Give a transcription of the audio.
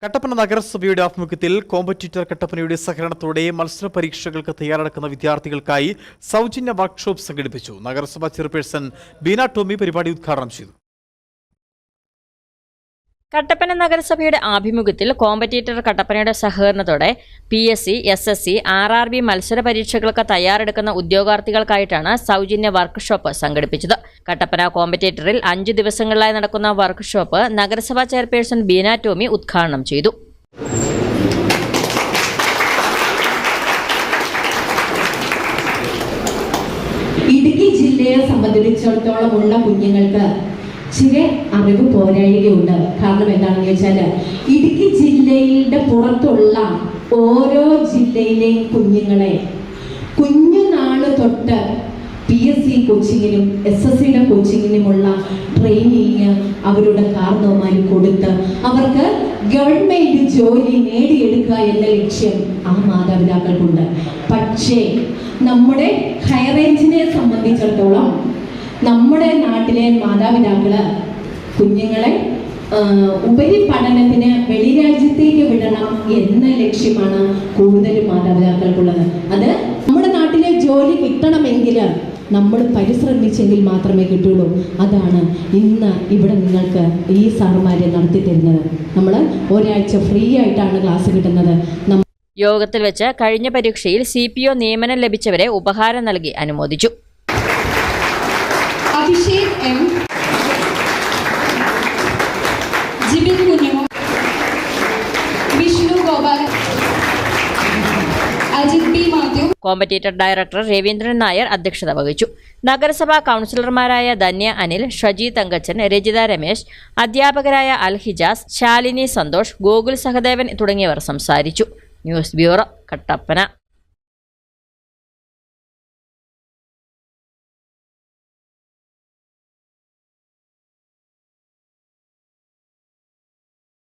കട്ടപ്പന നഗരസഭയുടെ ആഭിമുഖ്യത്തിൽ കോമ്പറ്റീറ്റർ കട്ടപ്പനയുടെ സഹകരണത്തോടെ മത്സര പരീക്ഷകൾക്ക് തയ്യാറെടുക്കുന്ന വിദ്യാർത്ഥികൾക്കായി സൗജന്യ വർക്ക്ഷോപ്പ് സംഘടിപ്പിച്ചു. നഗരസഭാ ചെയർപേഴ്സൺ ബീന ടോമി പരിപാടി ഉദ്ഘാടനം ചെയ്തു. കട്ടപ്പന നഗരസഭയുടെ ആഭിമുഖ്യത്തിൽ കോമ്പറ്റീറ്റർ കട്ടപ്പനയുടെ സഹകരണത്തോടെ PSC, SSC, RRB മത്സര പരീക്ഷകൾക്ക് തയ്യാറെടുക്കുന്ന ഉദ്യോഗാർത്ഥികൾക്കായിട്ടാണ് സൗജന്യ വർക്ക്ഷോപ്പ് സംഘടിപ്പിച്ചത്. കട്ടപ്പന കോമ്പറ്റീറ്ററിൽ 5 ദിവസങ്ങളിലായി നടക്കുന്ന വർക്ക്ഷോപ്പ് നഗരസഭാ ചെയർപേഴ്സൺ ബീന ടോമി ഉദ്ഘാടനം ചെയ്തു. ഇടുക്കി ജില്ലയെ സംബന്ധിച്ചിടത്തോളം ഉള്ള കുഞ്ഞുങ്ങൾക്ക് ചില അറിവ് പോരാഴികയുണ്ട്. കാരണം എന്താണെന്ന് വെച്ചാൽ ഇടുക്കി ജില്ലയുടെ പുറത്തുള്ള ഓരോ ജില്ലയിലെയും കുഞ്ഞുങ്ങളെ കുഞ്ഞുനാള് തൊട്ട് PSC കോച്ചിങ്ങിനും SSCയുടെ കോച്ചിങ്ങിനുമുള്ള ട്രെയിനിങ് അവരുടെ കാരണവന്മാർ കൊടുത്ത് അവർക്ക് ഗവൺമെന്റ് ജോലി നേടിയെടുക്കുക എന്ന ലക്ഷ്യം ആ മാതാപിതാക്കൾക്കുണ്ട്. പക്ഷേ നമ്മുടെ ഹൈറേഞ്ചിനെ സംബന്ധിച്ചിടത്തോളം നമ്മുടെ നാട്ടിലെ മാതാപിതാക്കള് കുഞ്ഞുങ്ങളെ ഉപരിപഠനത്തിന് വെളിരാജ്യത്തേക്ക് വിടണം എന്ന ലക്ഷ്യമാണ് കൂടുതലും മാതാപിതാക്കൾക്കുള്ളത്. അത് നമ്മുടെ നാട്ടിലെ ജോലി കിട്ടണമെങ്കിൽ നമ്മൾ പരിശ്രമിച്ചെങ്കിൽ മാത്രമേ കിട്ടുള്ളൂ. അതാണ് ഇന്ന് ഇവിടെ നിങ്ങൾക്ക് ഈ സാറുമാരെ നടത്തി തരുന്നത്. നമ്മൾ ഒരാഴ്ച ഫ്രീ ആയിട്ടാണ് ക്ലാസ് കിട്ടുന്നത്. യോഗത്തിൽ വെച്ച് കഴിഞ്ഞ പരീക്ഷയിൽ CPO നിയമനം ലഭിച്ചവരെ ഉപഹാരം നൽകി അനുമോദിച്ചു. Abhishek M, Jibin Kunju, Vishnu Gopal, Ajith B Mathew. Competitor director Raveendran Nair അധ്യക്ഷത വഹിച്ചു. നഗരസഭാ കൗൺസിലർമാരായ ധന്യ അനിൽ, ഷജി തങ്കച്ചൻ, രജിത രമേശ്, അധ്യാപകരായ അൽഹിജാസ്, ശാലിനി സന്തോഷ്, ഗോകുൽ സഹദേവൻ തുടങ്ങിയവർ സംസാരിച്ചു. News bureau, Kattappana.